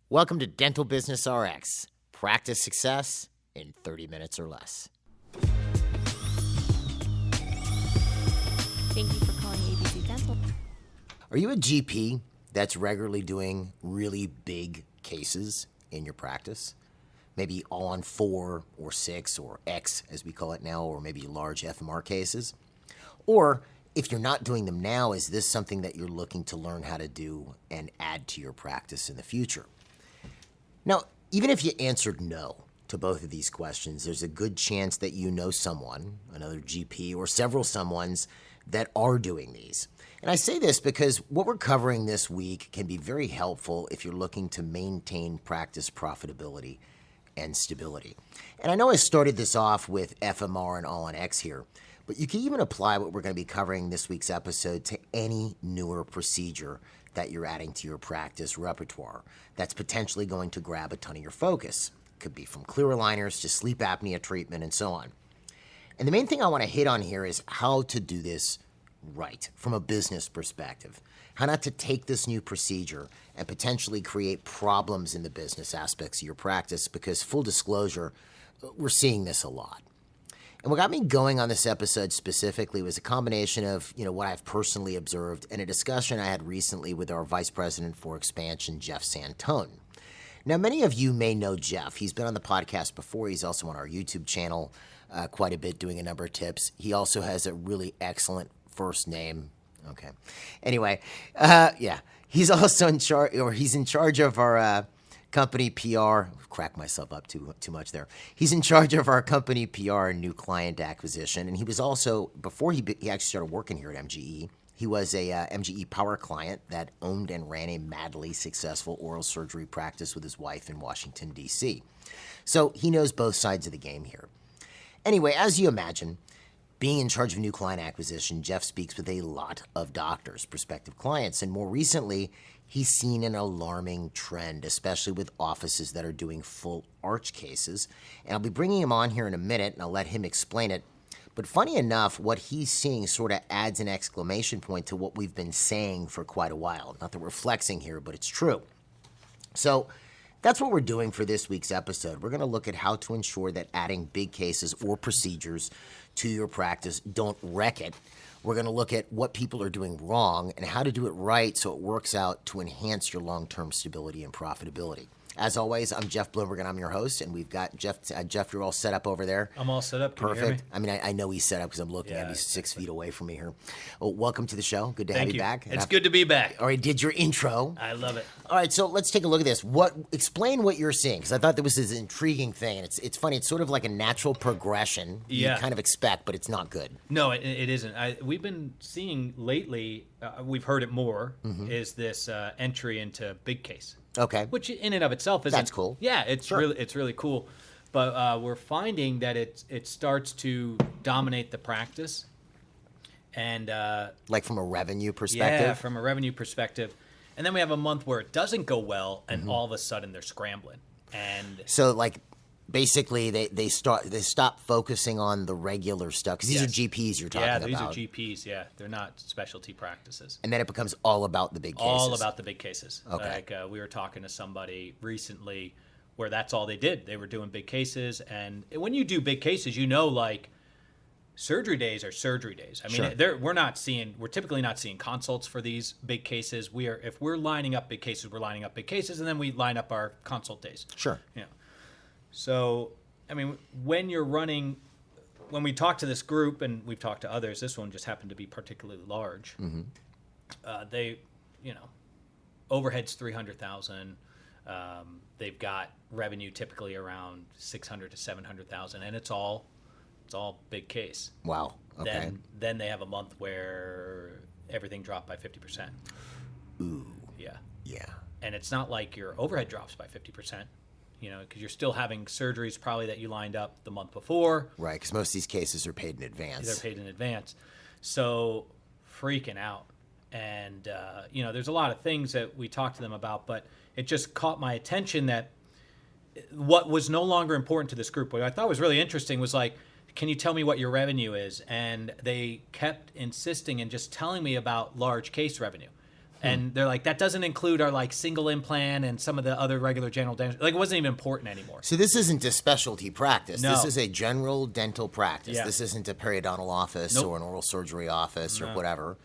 Welcome to Dental Business RX. Practice success in 30 minutes or less. Thank you for calling ABC Dental. Are you a GP that's regularly doing really big cases in your practice? Maybe all on 4 or 6 or X as we call it now, or maybe large FMR cases? Or if you're not doing them now, is this something that you're looking to learn how to do and add to your practice in the future? Now, even if you answered no to both of these questions, there's a good chance that you know someone, another GP, or several someones that are doing these. And I say this because what we're covering this week can be very helpful if you're looking to maintain practice profitability and stability. And I know I started this off with FMR and All on X here, but you can even apply what we're going to be covering this week's episode to any newer procedure that you're adding to your practice repertoire that's potentially going to grab a ton of your focus. Could be from clear aligners to sleep apnea treatment and so on. And the main thing I want to hit on here is how to do this right from a business perspective. How not to take this new procedure and potentially create problems in the business aspects of your practice, because full disclosure, we're seeing this a lot. And what got me going on this episode specifically was a combination of, what I've personally observed and a discussion I had recently with our Vice President for Expansion, Jeff Santone. Now, many of you may know Jeff. He's been on the podcast before. He's also on our YouTube channel quite a bit, doing a number of tips. He also has a really excellent first name. Okay. Anyway, he's also in charge, or he's in charge of our company PR. Crack myself up too much there. He's in charge of our company PR and new client acquisition. And he was also, before he actually started working here at MGE, he was a MGE Power client that owned and ran a madly successful oral surgery practice with his wife in Washington, D.C. So he knows both sides of the game here. Anyway, as you imagine, being in charge of new client acquisition, Jeff speaks with a lot of doctors, prospective clients, and more recently, he's seen an alarming trend, especially with offices that are doing full arch cases. And I'll be bringing him on here in a minute, and I'll let him explain it. But funny enough, what he's seeing sort of adds an exclamation point to what we've been saying for quite a while. Not that we're flexing here, but it's true. So that's what we're doing for this week's episode. We're going to look at how to ensure that adding big cases or procedures to your practice don't wreck it. We're going to look at what people are doing wrong and how to do it right so it works out to enhance your long-term stability and profitability. As always, I'm Jeff Bloomberg, and I'm your host, and we've got Jeff. Jeff, you're all set up over there? I'm all set up. Can Perfect. You hear me? I mean, I know he's set up because I'm looking at him. He's 6 feet away from me here. Well, welcome to the show. Good to have you back. It's good to be back. All right, did your intro. I love it. All right, so let's take a look at this. Explain what you're seeing, because I thought that was this intriguing thing, and it's funny. It's sort of like a natural progression you kind of expect, but it's not good. No, it isn't. We've been seeing lately, we've heard it more, is this entry into big case. Okay. Which in and of itself is That's cool. Yeah, it's really cool. But we're finding that it starts to dominate the practice, and like from a revenue perspective. Yeah, from a revenue perspective. And then we have a month where it doesn't go well, and all of a sudden they're scrambling. And so, like, basically, they stop focusing on the regular stuff, because these are GPs you're talking about. Yeah, these are GPs. Yeah, they're not specialty practices. And then it becomes all about the big cases. All about the big cases. Okay. Like we were talking to somebody recently where that's all they did. They were doing big cases, and when you do big cases, like surgery days are surgery days. I mean, we're typically not seeing consults for these big cases. If we're lining up big cases, we're lining up big cases, and then we line up our consult days. Sure. Yeah. So, I mean, when we talk to this group, and we've talked to others, this one just happened to be particularly large. They, overhead's $300,000. They've got revenue typically around $600,000 to $700,000, and it's all big case. Wow. Okay. Then they have a month where everything dropped by 50%. Ooh. Yeah. Yeah. And it's not like your overhead drops by 50%. Because you're still having surgeries probably that you lined up the month before. Right, because most of these cases are paid in advance. They're paid in advance. So freaking out. And, there's a lot of things that we talked to them about, but it just caught my attention that what was no longer important to this group, what I thought was really interesting was like, can you tell me what your revenue is? And they kept insisting and just telling me about large case revenue. And they're like, that doesn't include our like single implant and some of the other regular general dentistry. Like it wasn't even important anymore. So this isn't a specialty practice. No. This is a general dental practice. Yeah. This isn't a periodontal office Nope. or an oral surgery office or whatever.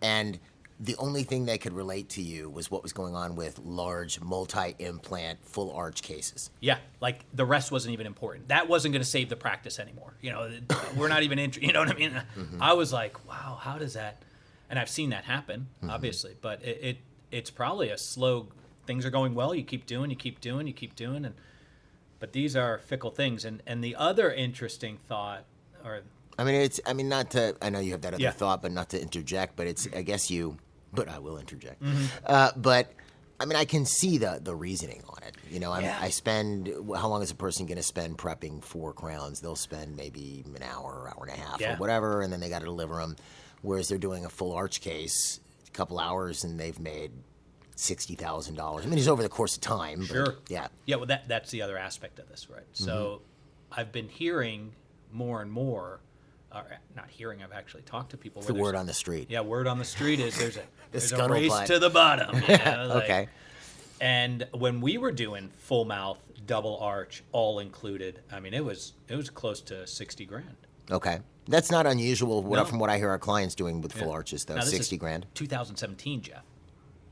And the only thing they could relate to you was what was going on with large multi-implant full arch cases. Yeah, like the rest wasn't even important. That wasn't going to save the practice anymore. You know, we're not even you know what I mean? I was like, wow, how does that? And I've seen that happen, obviously, but it's probably a slow. Things are going well. You keep doing, and but these are fickle things. And the other interesting thought, or I mean, not to, I know you have that other Yeah. thought, but not to interject, but it's, I guess but I will interject. Mm-hmm. But I mean, I can see the reasoning on it. You know, Yeah. I spend, how long is a person going to spend prepping 4 crowns? They'll spend maybe an hour, hour and a half, Yeah. or whatever, and then they got to deliver them. Whereas they're doing a full arch case, a couple hours, and they've made $60,000. I mean, it's over the course of time. But Sure. yeah. Yeah, well, that's the other aspect of this, right? So I've been hearing more and more, not hearing, I've actually talked to people. It's the where word there's- on the street. Yeah, word on the street is there's a scuttlebutt. race to the bottom. You know, like- Okay. And when we were doing full mouth, double arch, all included, I mean, it was close to 60 grand. Okay. That's not unusual No. from what I hear our clients doing with full Yeah. arches, though. Now, this 60 is grand. 2017, Jeff,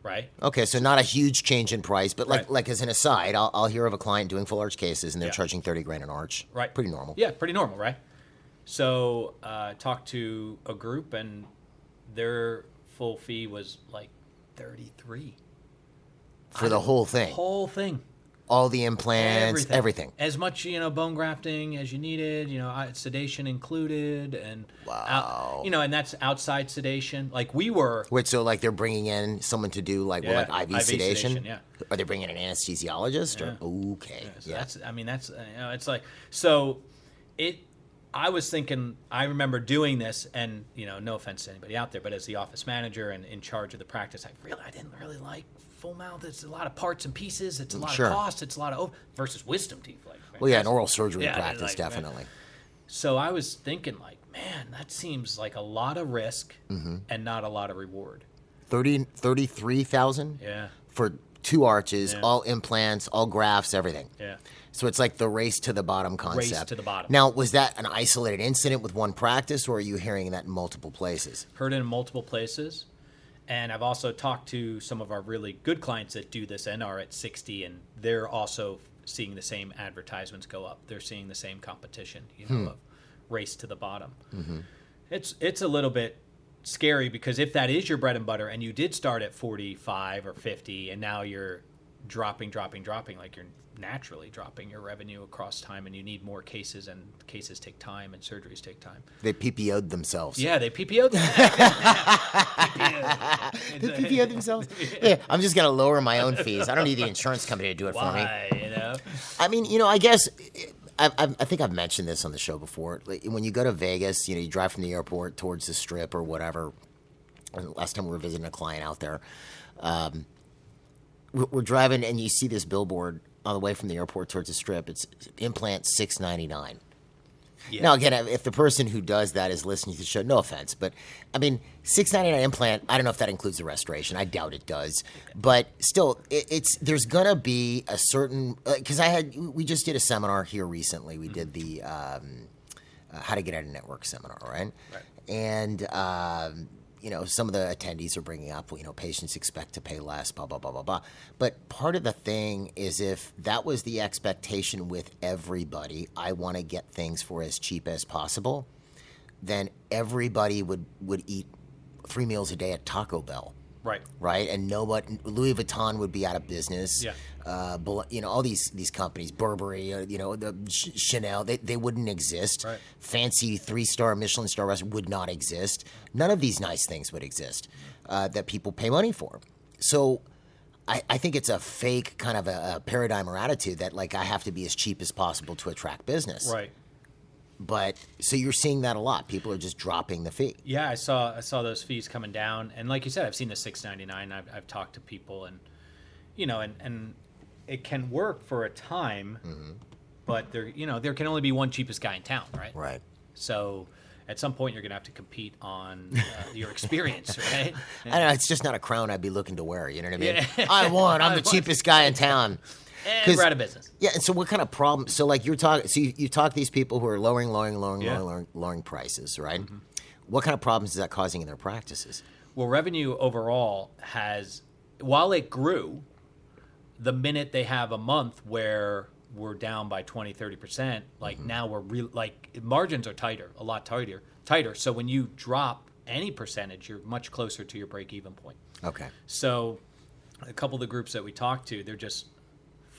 right? Okay, so not a huge change in price, but Right. like as an aside, I'll hear of a client doing full arch cases and they're Yeah. charging 30 grand an arch. Right. Pretty normal. Yeah, pretty normal, right? So talked to a group and their full fee was like 33. For the whole thing. Whole thing. All the implants, everything. As much, bone grafting as you needed, sedation included, and Wow. and that's outside sedation. Like we were, Wait, so like they're bringing in someone to do like Yeah, IV IV sedation? sedation, yeah. Are they bringing in an anesthesiologist? Yeah. Or okay, so yeah. that's it's like so. I was thinking. I remember doing this, and no offense to anybody out there, but as the office manager and in charge of the practice, I didn't really like full mouth. It's a lot of parts and pieces. It's a lot Sure. of cost. It's a lot of versus wisdom teeth. Like Well, yeah, an oral surgery Yeah, practice, like, definitely. So I was thinking, like, man, that seems like a lot of risk Mm-hmm. and not a lot of reward. 33,000 Yeah, for 2 arches, Yeah. all implants, all grafts, everything. yeah. So it's like the race to the bottom concept. to the bottom. Now, was that an isolated incident with one practice, or are you hearing that in multiple places? Heard it in multiple places. And I've also talked to some of our really good clients that do this and are at 60, and they're also seeing the same advertisements go up. They're seeing the same competition, of race to the bottom. Mm-hmm. It's a little bit scary because if that is your bread and butter and you did start at 45 or 50 and now you're dropping, like you're naturally dropping your revenue across time and you need more cases and cases take time and surgeries take time. They PPO'd themselves. Yeah, they PPO'd them. They PPO'd themselves? Yeah, I'm just going to lower my own fees. I don't need the insurance company to do it for me. Why, I mean, I guess I think I've mentioned this on the show before. Like, when you go to Vegas, you drive from the airport towards the Strip or whatever. Last time we were visiting a client out there, we're driving and you see this billboard on the way from the airport towards the Strip. It's implant $699. Yeah. Now, again, if the person who does that is listening to the show, no offense, but I mean, $699 implant. I don't know if that includes the restoration. I doubt it does, but still, there's gonna be a certain because we just did a seminar here recently. We did the how to get out of network seminar, right? And some of the attendees are bringing up, patients expect to pay less, blah, blah, blah, blah, blah. But part of the thing is if that was the expectation with everybody, I want to get things for as cheap as possible, then everybody would eat 3 meals a day at Taco Bell. Right? And Louis Vuitton would be out of business. Yeah. All these companies, Burberry, the Chanel, they wouldn't exist. Right. Fancy 3-star Michelin star restaurant would not exist. None of these nice things would exist that people pay money for. So I think it's a fake kind of a paradigm or attitude that like I have to be as cheap as possible to attract business. Right. But so you're seeing that a lot. People are just dropping the fee. Yeah, I saw those fees coming down, and like you said, I've seen the $699. I've talked to people, and and it can work for a time, but there can only be one cheapest guy in town, right? Right. So at some point you're going to have to compete on your experience, right? I don't know, it's just not a crown I'd be looking to wear. You know what I mean? Yeah. I won. I'm the cheapest guy in town. And 'Cause- we're out of business. Yeah, and so what kind of problem? So like you're talking, so you talk to these people who are lowering Yeah. prices, right? What kind of problems is that causing in their practices? Well, revenue overall has, while it grew, the minute they have a month where we're down by 20, 30%, like now we're like margins are tighter, a lot tighter. So when you drop any percentage, you're much closer to your break-even point. Okay. So a couple of the groups that we talk to, they're just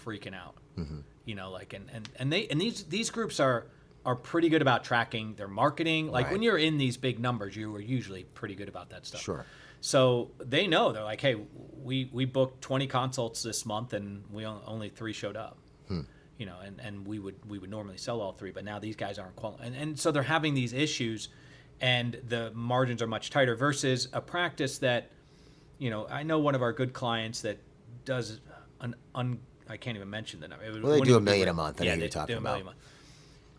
freaking out. You know, like and these groups are pretty good about tracking their marketing. Like Right. when you're in these big numbers, you are usually pretty good about that stuff. Sure. So they know, they're like, hey, we booked 20 consults this month and we only 3 showed up. You know, and we would normally sell all 3, but now these guys aren't qualified. And so they're having these issues, and the margins are much tighter versus a practice that, you know, I know one of our good clients that does I can't even mention the number. Well, they do $1 million a month. I know you're talking do $1 about. million a month.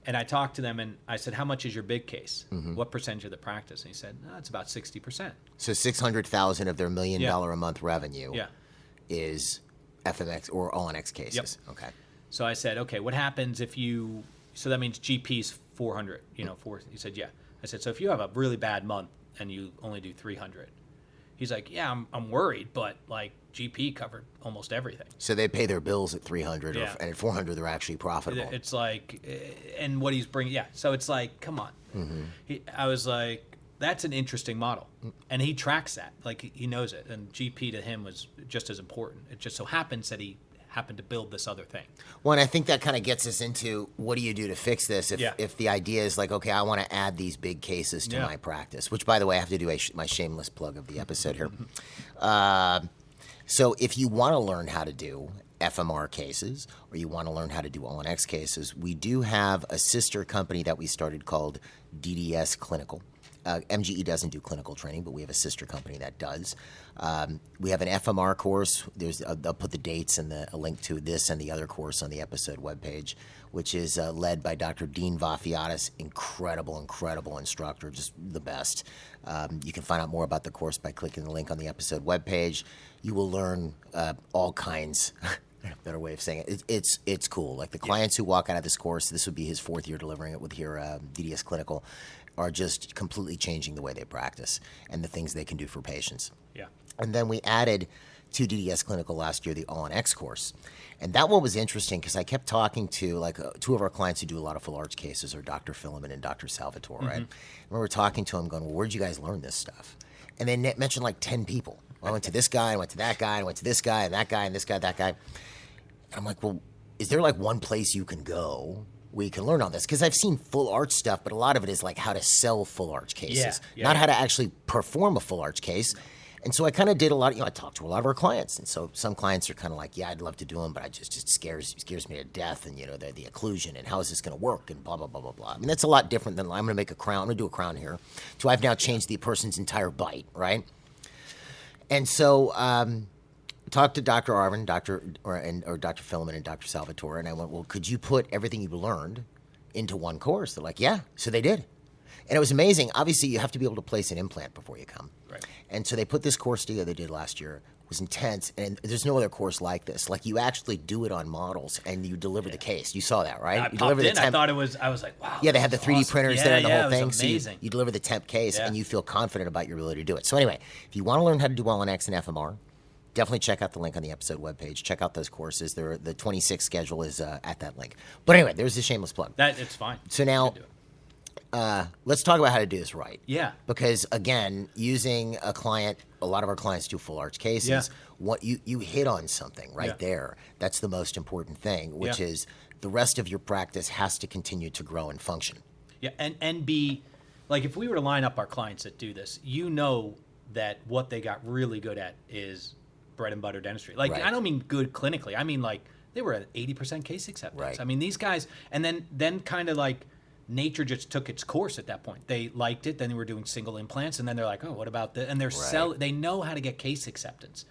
And I talked to them and I said, how much is your big case? What percentage of the practice? And he said, no, it's about 60%. So 600,000 of their $1 million a month revenue Yeah. is FMX or ONX cases. Yep. Okay. So I said, okay, what happens if you, so that means GP's 400, you know, he said, yeah. I said, so if you have a really bad month and you only do 300, he's like, yeah, I'm worried, but like GP covered almost everything. So they pay their bills at 300, Yeah. and at 400 they're actually profitable. It's like, and what he's bringing, yeah. So it's like, come on. I was like, that's an interesting model. And he tracks that, like he knows it. And GP to him was just as important. It just so happens that he happened to build this other thing. Well, and I think that kind of gets us into what do you do to fix this if the idea is like, okay, I want to add these big cases to Yeah. my practice, which, by the way, I have to do my shameless plug of the episode here. So if you want to learn how to do FMR cases or you want to learn how to do ONX cases, we do have a sister company that we started called DDS Clinical. MGE doesn't do clinical training, but we have a sister company that does. We have an FMR course. I'll put the dates and a link to this and the other course on the episode webpage, which is led by Dr. Dean Vafiatis, incredible instructor, just the best. You can find out more about the course by clicking the link on the episode webpage. You will learn all kinds. Better way of saying it. It's cool. Like the clients who walk out of this course, this would be his 4th year delivering it with here, DDS Clinical, are just completely changing the way they practice and the things they can do for patients. Yeah. And then we added to DDS Clinical last year the ONX course. And that one was interesting because I kept talking to like 2 of our clients who do a lot of full arch cases are Dr. Filliman and Dr. Salvatore, right? And we were talking to them going, well, where'd you guys learn this stuff? And they mentioned like 10 people. I went to this guy, I went to that guy, I went to this guy, and that guy, and this guy, that guy. And I'm like, well, is there like one place you can go where you can learn all this? Because I've seen full arch stuff, but a lot of it is like how to sell full arch cases, not how to actually perform a full arch case. And so I kind of did a lot. I talked to a lot of our clients, and so some clients are kind of like, yeah, I'd love to do them, but it scares me to death, and the occlusion, and how is this going to work, and blah blah blah blah blah. I mean, that's a lot different than I'm going to make a crown. I'm going to do a crown here. So I've now changed the person's entire bite, right? And so. Talked to Dr. Arvin, Dr. Filliman, and Dr. Salvatore, and I went, well, could you put everything you've learned into one course? They're like, yeah. So they did. And it was amazing. Obviously, you have to be able to place an implant before you come. Right. And so they put this course together they did last year. It was intense, and there's no other course like this. Like, you actually do it on models, and you deliver the case. You saw that, right? I you popped in. I thought it was, I was like, wow. Yeah, they had the 3D awesome. printers there and the whole thing. It was amazing. So you deliver the temp case, Yeah. and you feel confident about your ability to do it. So anyway, if you want to learn how to do ONX and FMR, definitely check out the link on the episode webpage. Check out those courses. The 26 schedule is at that link. But anyway, there's the shameless plug. It's fine. So now, You can do it. let's talk about how to do this right. Yeah. Because again, using a client, a lot of our clients do full arch cases. Yeah. What you hit on something right Yeah. there. That's the most important thing, which Yeah. is the rest of your practice has to continue to grow and function. Yeah, and be like, if we were to line up our clients that do this, that what they got really good at is bread and butter dentistry. Like, Right. I don't mean good clinically. I mean like they were at 80% case acceptance. Right. I mean these guys, and then kind of like nature just took its course at that point. They liked it. Then they were doing single implants, and then they're like, oh, what about the? And they're They know how to get case acceptance.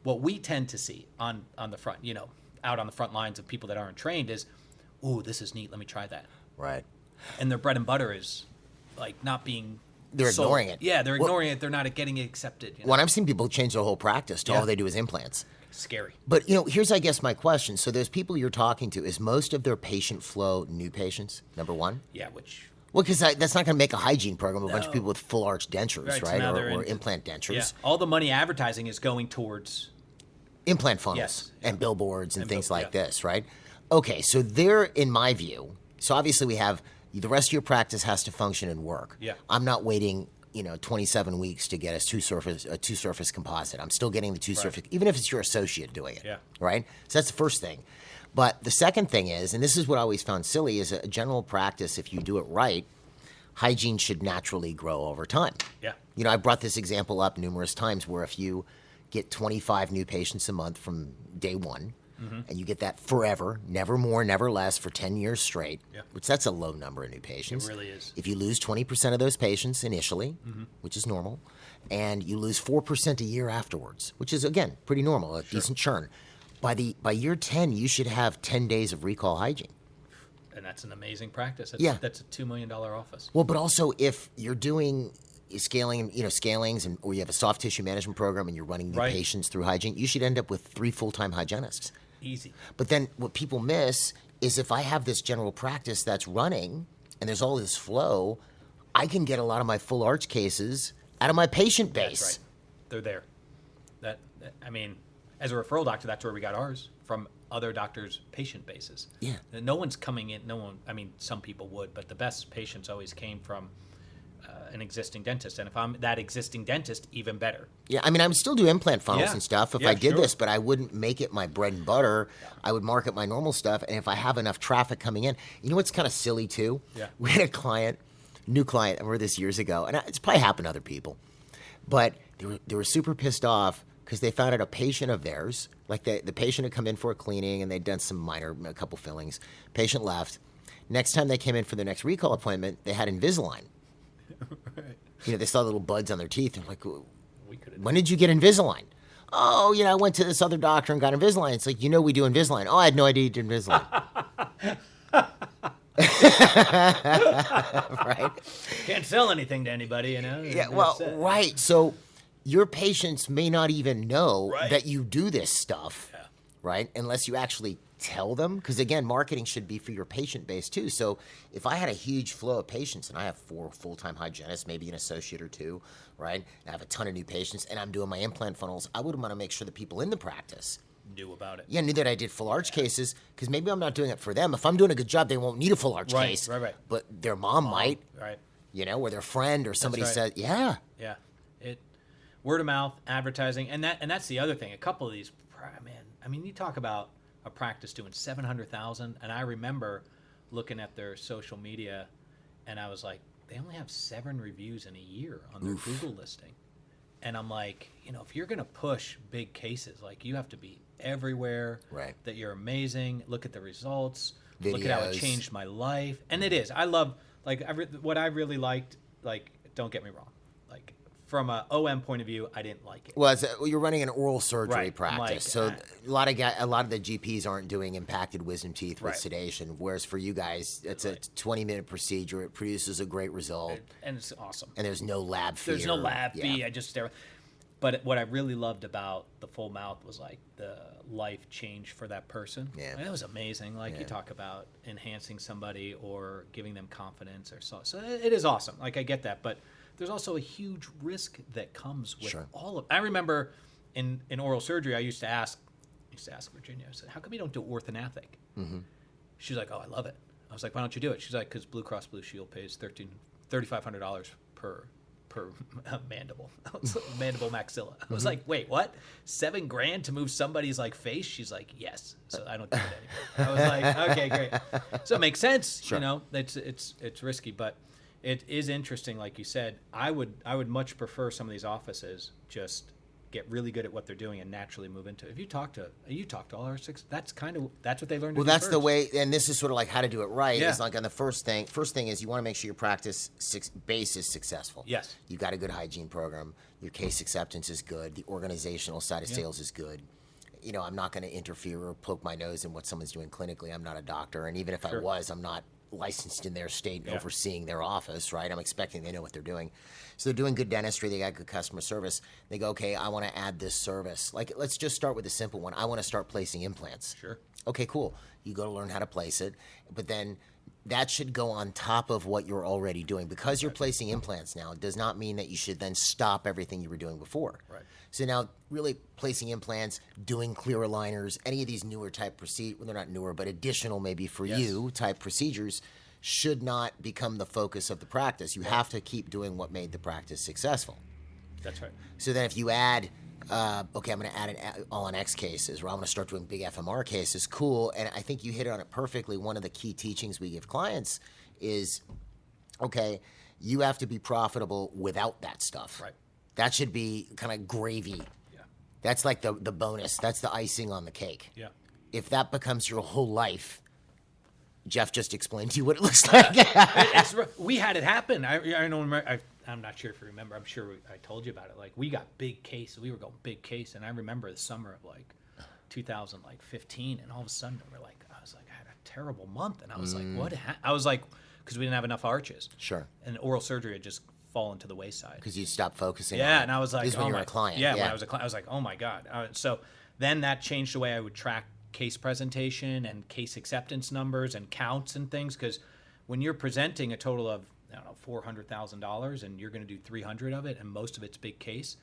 What we tend to see on the front, out on the front lines of people that aren't trained is, ooh, this is neat. Let me try that. Right. And their bread and butter is like not being. They're sold. ignoring it. Yeah, they're Well- ignoring it. They're not getting it accepted. You know? When I've seen people change their whole practice to Yeah. all they do is implants. Scary. But here's I guess my question. So those people you're talking to, is most of their patient flow new patients? Number one. Yeah, which. Well, because that's not going to make a hygiene program. A bunch of No. people with full arch dentures, Right, so right? now they're Or into- implant dentures, Yeah, all the money advertising is going towards. implant funnels, Yes, and billboards and things like yeah. this, right? Okay, so there, in my view, so obviously we have the rest of your practice has to function and work. Yeah. I'm not waiting, 27 weeks to get a two surface composite. I'm still getting the two surface, even if it's your associate doing it. Yeah. Right. So that's the first thing. But the second thing is, and this is what I always found silly, is a general practice. If you do it right, hygiene should naturally grow over time. Yeah. I brought this example up numerous times where if you get 25 new patients a month from day one, and you get that forever, never more, never less, for 10 years straight, Yeah. which that's a low number of new patients. It really is. If you lose 20% of those patients initially, which is normal, and you lose 4% a year afterwards, which is, again, pretty normal, a decent churn, by year 10, you should have 10 days of recall hygiene. And that's an amazing practice. Yeah. That's a $2 million office. Well, but also if you're doing scalings, or you have a soft tissue management program and you're running new Right. patients through hygiene, you should end up with 3 full-time hygienists. Easy. But then what people miss is if I have this general practice that's running and there's all this flow, I can get a lot of my full arch cases out of my patient base. That's right. They're there. I mean, as a referral doctor, that's where we got ours from other doctors' patient bases. Yeah. And no one's coming in. No one. I mean, some people would, but the best patients always came from an existing dentist. And if I'm that existing dentist, even better. Yeah, I mean, I would still do implant funnels Yeah. and stuff if Yeah, I did sure. this, but I wouldn't make it my bread and butter. I would market my normal stuff, and if I have enough traffic coming in, you know what's kind of silly too? Yeah. We had a new client, I remember this years ago, and it's probably happened to other people, but they were super pissed off because they found out a patient of theirs, like the patient had come in for a cleaning and they'd done a couple fillings. Patient left. Next time they came in for their next recall appointment, they had Invisalign. Right. They saw little buds on their teeth. They're like, We could have. when did you get Invisalign? Oh, I went to this other doctor and got Invisalign. It's like, we do Invisalign. Oh, I had no idea you did Invisalign. Right? Can't sell anything to anybody, Yeah, They're well, upset. right. So your patients may not even know Right. that you do this stuff, Yeah. right? Unless you actually tell them. Because again, marketing should be for your patient base too. So if I had a huge flow of patients and I have 4 full-time hygienists, maybe an associate or 2, right? And I have a ton of new patients and I'm doing my implant funnels, I would want to make sure the people in the practice Knew about it. knew that I did full arch cases because maybe I'm not doing it for them. If I'm doing a good job, they won't need a full arch Right, case. right. But their mom might, Right. or their friend or somebody right. says, yeah. Yeah, word of mouth, advertising, and that's the other thing. A couple of these, man. I mean, you talk about a practice doing 700,000, and I remember looking at their social media, and I was like, they only have 7 reviews in a year on their Google listing, and I'm like, if you're gonna push big cases, like you have to be everywhere. Right. That you're amazing. Look at the results. Look at how it Videos. changed my life, and it is. I love what I really liked. Like, don't get me wrong. Like, from a OM point of view, I didn't like it. Well, you're running an oral surgery Right, I'm practice, like, so a lot of the GPs aren't doing impacted wisdom teeth with Right. sedation. Whereas for you guys, it's a 20-minute procedure. It produces a great result, And it's awesome. and there's no lab fee. There's no or- lab yeah. fee. I just stare. But what I really loved about the full mouth was like the life change for that person. Yeah. And it was amazing. Like Yeah. you talk about enhancing somebody or giving them confidence or so. So it is awesome. Like I get that, but there's also a huge risk that comes with Sure. all of. I remember in oral surgery, I used to ask Virginia. I said, "How come you don't do orthodontic?" Mm-hmm. She's like, "Oh, I love it." I was like, "Why don't you do it?" She's like, "Because Blue Cross Blue Shield pays $3,500 per mandible, mandible maxilla." I was like, "Wait, what? $7,000 to move somebody's like face?" She's like, "Yes." So I don't do it anymore. I was like, "Okay, great." So it makes sense. Sure. It's risky, but it is interesting. Like you said, I would much prefer some of these offices just get really good at what they're doing and naturally move into it. If you talk to all our 6, that's what they learned. Well, to do that's the first. way, and this is sort of like how to do it right. Yeah. Is like on the first thing. First thing is you want to make sure your practice base is successful. Yes. You got a good hygiene program. Your case acceptance is good. The organizational side of sales is good. I'm not going to interfere or poke my nose in what someone's doing clinically. I'm not a doctor, and even if I Sure. was, I'm not licensed in their state and Yeah. overseeing their office, right? I'm expecting they know what they're doing. So they're doing good dentistry, they got good customer service. They go, okay, I want to add this service. Like, let's just start with a simple one. I want to start placing implants. Sure. Okay, cool. You go to learn how to place it, but then that should go on top of what you're already doing. Because you're placing implants now, it does not mean that you should then stop everything you were doing before. Right. So now, really placing implants, doing clear aligners, any of these newer type well, they're not newer, but additional maybe for Yes. you type procedures should not become the focus of the practice. You have to keep doing what made the practice successful. That's right. So then if you add, okay, I'm going to add an all-on-X cases, or I'm going to start doing big FMR cases, cool. And I think you hit on it perfectly. One of the key teachings we give clients is, okay, you have to be profitable without that stuff. Right. That should be kind of gravy. Yeah. That's like the bonus. That's the icing on the cake. Yeah. If that becomes your whole life, Jeff just explained to you what it looks like. We had it happen. I don't remember. I'm not sure if you remember. I'm sure I told you about it. Like, we got big case. We were going big case, and I remember the summer of like 2015, and all of a sudden I was like, I had a terrible month, and I was like, what? I was like, because we didn't have enough arches. Sure. And oral surgery had just fallen to the wayside. Because you stopped focusing on Yeah, it. and I was like, This is when oh you were my, a client. Yeah, when I was a client, I was like, oh my god. So then that changed the way I would track case presentation and case acceptance numbers and counts and things, because when you're presenting a total of, I don't know, $400,000 and you're going to do 300 of it, and most of it's big case.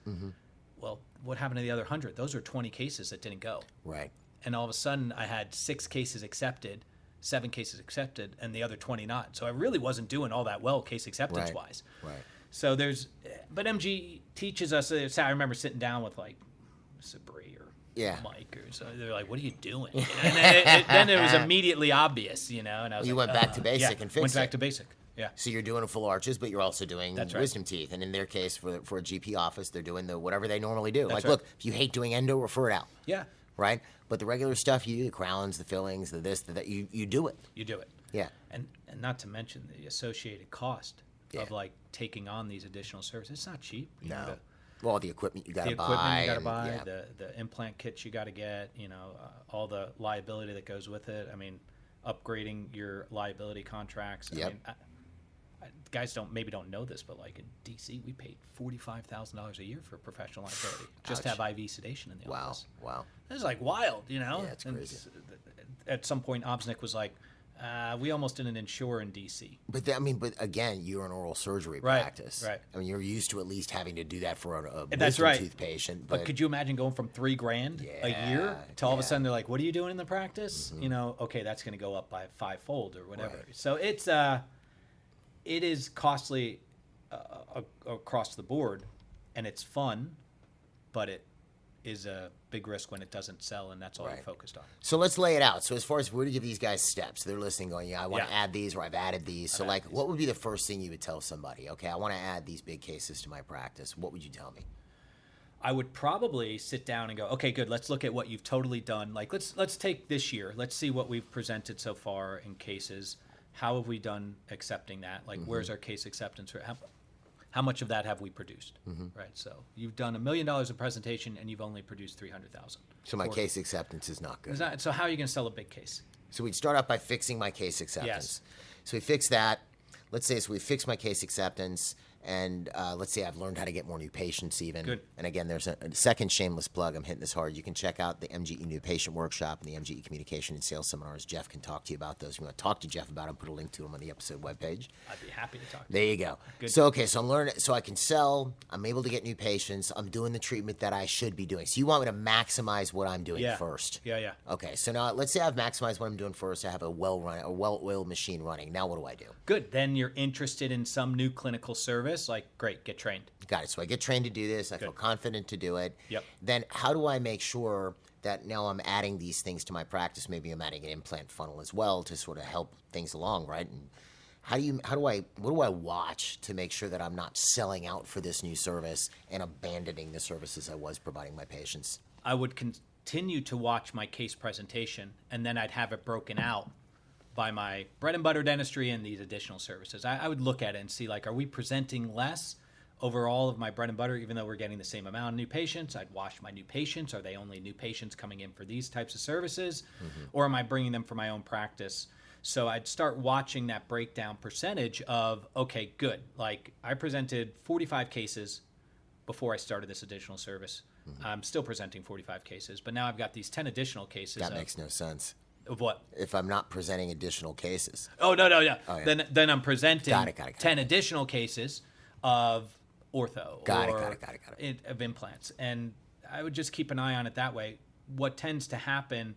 Well, what happened to the other 100? Those are 20 cases that didn't go. Right. And all of a sudden, I had 6 cases accepted, 7 cases accepted, and the other 20 not. So I really wasn't doing all that well case acceptance wise. Right. So but MG teaches us. I remember sitting down with like Sabri or Mike, or so they're like, "What are you doing?" And then it was immediately obvious, And I was You like, went back to basic and fixed went back it. to basic. Yeah. So you're doing full arches, but you're also doing That's right. wisdom teeth. And in their case, for a GP office, they're doing whatever they normally do. Like, right. look, if you hate doing endo, refer it out. Yeah. Right? But the regular stuff you do, the crowns, the fillings, the this, the that, you do it. You do it. Yeah. And not to mention the associated cost of like taking on these additional services. It's not cheap. You know, Well, all the equipment you got to the buy. equipment you got to and- buy, yeah. the implant kits you got to get, all the liability that goes with it. I mean, upgrading your liability contracts. Yep. I mean, guys maybe don't know this, but like in DC, we paid $45,000 a year for professional liability just to Ouch. have IV sedation in the Wow. office. Wow. It's like wild, Yeah, it's And crazy. at some point, Obsnick was like, we almost didn't insure in DC. But again, you're an oral surgery Right, practice. right. I mean, you're used to at least having to do that for a That's wisdom right. tooth patient. But could you imagine going from $3,000 a year to all of a sudden they're like, "What are you doing in the practice?" Okay, that's going to go up by 5-fold or whatever. Right. So it is costly across the board, and it's fun, but it is a big risk when it doesn't sell, and that's all you're Right. focused on. So let's lay it out. So as far as we're to give these guys steps, they're listening, going, "Yeah, I want to Yeah. add these, or I've added these." So, added like, these. what would be the first thing you would tell somebody? Okay, I want to add these big cases to my practice. What would you tell me? I would probably sit down and go, okay, good. Let's look at what you've totally done. Like, let's take this year. Let's see what we've presented so far in cases. How have we done accepting that? Like, where's our case acceptance rate? How much of that have we produced? Right. So you've done $1 million of presentation and you've only produced 300,000. So my case acceptance is not good. So how are you going to sell a big case? So we'd start out by fixing my case acceptance. Yes. So we fix that. Let's say we fix my case acceptance, and let's say I've learned how to get more new patients even. Good. And again, there's a second shameless plug. I'm hitting this hard. You can check out the MGE New Patient Workshop and the MGE Communication and Sales Seminars. Jeff can talk to you about those. If you want to talk to Jeff about them, put a link to them on the episode webpage. I'd be happy to talk to There you go. Good. So, okay, so I'm learning, so I can sell, I'm able to get new patients, I'm doing the treatment that I should be doing. So you want me to maximize what I'm doing Yeah. first? Yeah. Okay, so now let's say I've maximized what I'm doing first. I have a well-oiled machine running. Now what do I do? Good. Then you're interested in some new clinical service. Like, great, get trained. Got it. So I get trained to do this. I feel confident to do it. Yep. Then how do I make sure that now I'm adding these things to my practice? Maybe I'm adding an implant funnel as well to sort of help things along, right? And what do I watch to make sure that I'm not selling out for this new service and abandoning the services I was providing my patients? I would continue to watch my case presentation, and then I'd have it broken out by my bread and butter dentistry and these additional services. I would look at it and see, like, are we presenting less over all of my bread and butter, even though we're getting the same amount of new patients? I'd watch my new patients. Are they only new patients coming in for these types of services? Or am I bringing them for my own practice? So I'd start watching that breakdown percentage of, okay, good. Like I presented 45 cases before I started this additional service. I'm still presenting 45 cases, but now I've got these 10 additional cases. That makes no sense. Of what? If I'm not presenting additional cases. Oh, no. Oh, yeah. Then I'm presenting Got it. 10 additional cases of ortho Got or it. of implants. And I would just keep an eye on it that way. What tends to happen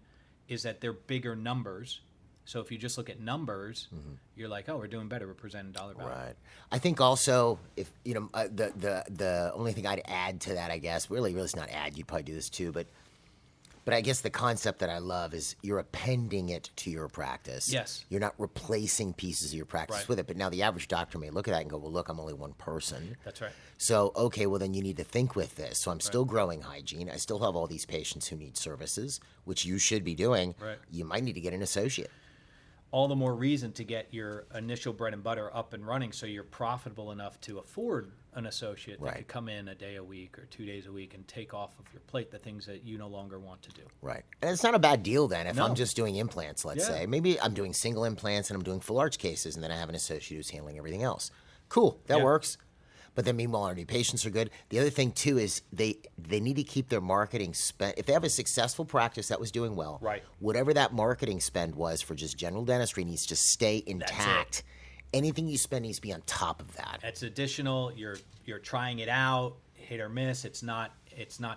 is that they're bigger numbers. So if you just look at numbers, you're like, oh, we're doing better. We're presenting dollar value. Right. I think also, if the only thing I'd add to that, I guess, really it's not add. You'd probably do this too, but I guess the concept that I love is you're appending it to your practice. Yes. You're not replacing pieces of your practice Right. with it. But now the average doctor may look at that and go, well, look, I'm only one person. That's right. So, okay, well, then you need to think with this. So I'm still growing hygiene. I still have all these patients who need services, which you should be doing. Right. You might need to get an associate. All the more reason to get your initial bread and butter up and running so you're profitable enough to afford an associate that Right. could come in a day a week or 2 days a week and take off of your plate the things that you no longer want to do. Right. And it's not a bad deal then if No. I'm just doing implants, let's Yeah. say. Maybe I'm doing single implants and I'm doing full arch cases and then I have an associate who's handling everything else. Cool. That Yeah. works. But then meanwhile, our new patients are good. The other thing too is they need to keep their marketing spend. If they have a successful practice that was doing well, Right. whatever that marketing spend was for just general dentistry needs to stay intact. Anything you spend needs to be on top of that. It's additional. You're trying it out, hit or miss. It's not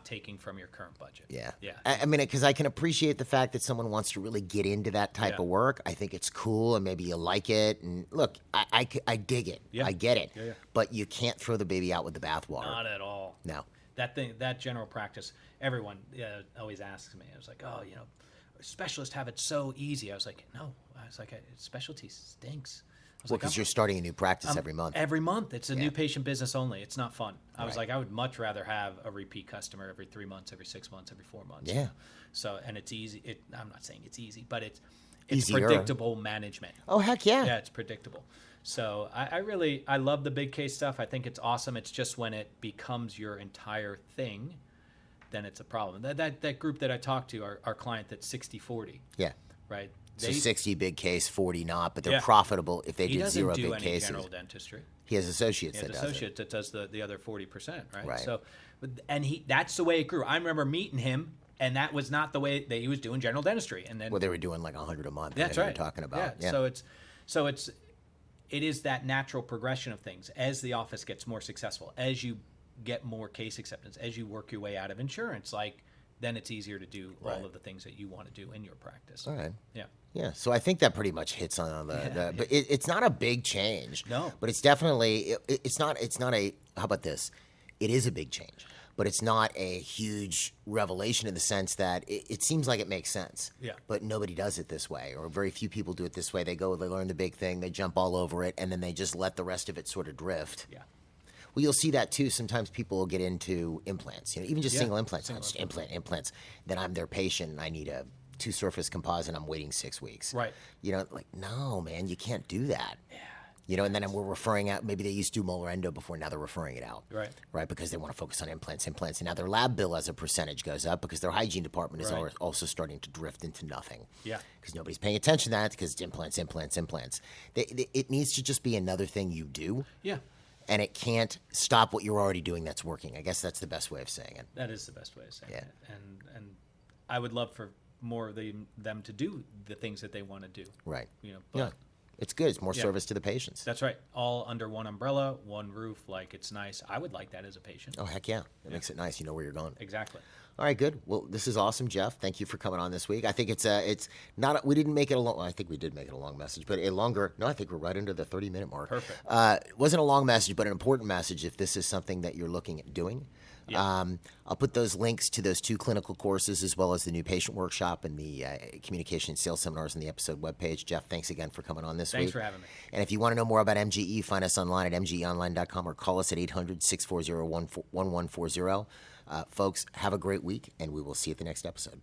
taking from your current budget. Yeah. Yeah. I mean, because I can appreciate the fact that someone wants to really get into that type Yeah. of work. I think it's cool and maybe you like it. And look, I dig it. Yeah. I get it. Yeah. But you can't throw the baby out with the bathwater. Not at all. No. That general practice, everyone always asks me. I was like, oh, specialists have it so easy. I was like, no. I was like, specialty stinks. I was Well, like, because I'm- you're starting a new practice every month. Every month. It's a Yeah. new patient business only. It's not fun. I was Right. like, I would much rather have a repeat customer every 3 months, every 6 months, every 4 months. Yeah. So, and it's easy. I'm not saying it's easy, but it's Easier. predictable management. Oh, heck yeah. Yeah, it's predictable. So I love the big case stuff. I think it's awesome. It's just when it becomes your entire thing, then it's a problem. That group that I talked to, our client that's 60-40, Yeah. right? So 60 big case, 40 not, but they're Yeah. profitable if they He did doesn't 0 do big any cases. general dentistry. He has associates He has that does it. associate that does the other 40%, right? Right. So, and that's the way it grew. I remember meeting him, and that was not the way that he was doing general dentistry. And then Well, they were doing like 100 a month. I that's know right. You're talking about. Yeah. So it is that natural progression of things as the office gets more successful, as you get more case acceptance, as you work your way out of insurance, then it's easier to do Right. all of the things that you want to do in your practice. All right. Yeah. Yeah, so I think that pretty much hits on but it's not a big change. No. But it's definitely it's not a how about this? It is a big change, but it's not a huge revelation in the sense that it seems like it makes sense. Yeah. But nobody does it this way, or very few people do it this way. They learn the big thing, they jump all over it, and then they just let the rest of it sort of drift. Yeah. Well, you'll see that too. Sometimes people will get into implants, even just Yeah, single implants. single Just implants. Then I'm their patient and I need a 2-surface composite. I'm waiting 6 weeks. Right. No, man, you can't do that. Yeah. And then we're referring out. Maybe they used to do molar endo before. Now they're referring it out. Right. Right, because they want to focus on implants. And now their lab bill as a percentage goes up because their hygiene department is Right. also starting to drift into nothing. Yeah. Because nobody's paying attention to that because implants. It needs to just be another thing you do. Yeah. And it can't stop what you're already doing that's working. I guess that's the best way of saying it. That is the best way of saying Yeah. it. And I would love for more of them to do the things that they want to do. Right. But Yeah. It's good. It's more Yeah. service to the patients. that's right. All under one umbrella, one roof. It's nice. I would like that as a patient. Oh, heck yeah. It makes it nice. You know where you're going. Exactly. All right, good. Well, this is awesome, Jeff. Thank you for coming on this week. I think it's not, we didn't make it a long, I think we did make it a long message, but I think we're right under the 30-minute mark. Perfect. It wasn't a long message, but an important message if this is something that you're looking at doing. Yeah. I'll put those links to those 2 clinical courses as well as the new patient workshop and the communication and sales seminars on the episode webpage. Jeff, thanks again for coming on this week. Thanks for having me. And if you want to know more about MGE, find us online at mgeonline.com or call us at 800-640-1140. Folks, have a great week, and we will see you at the next episode.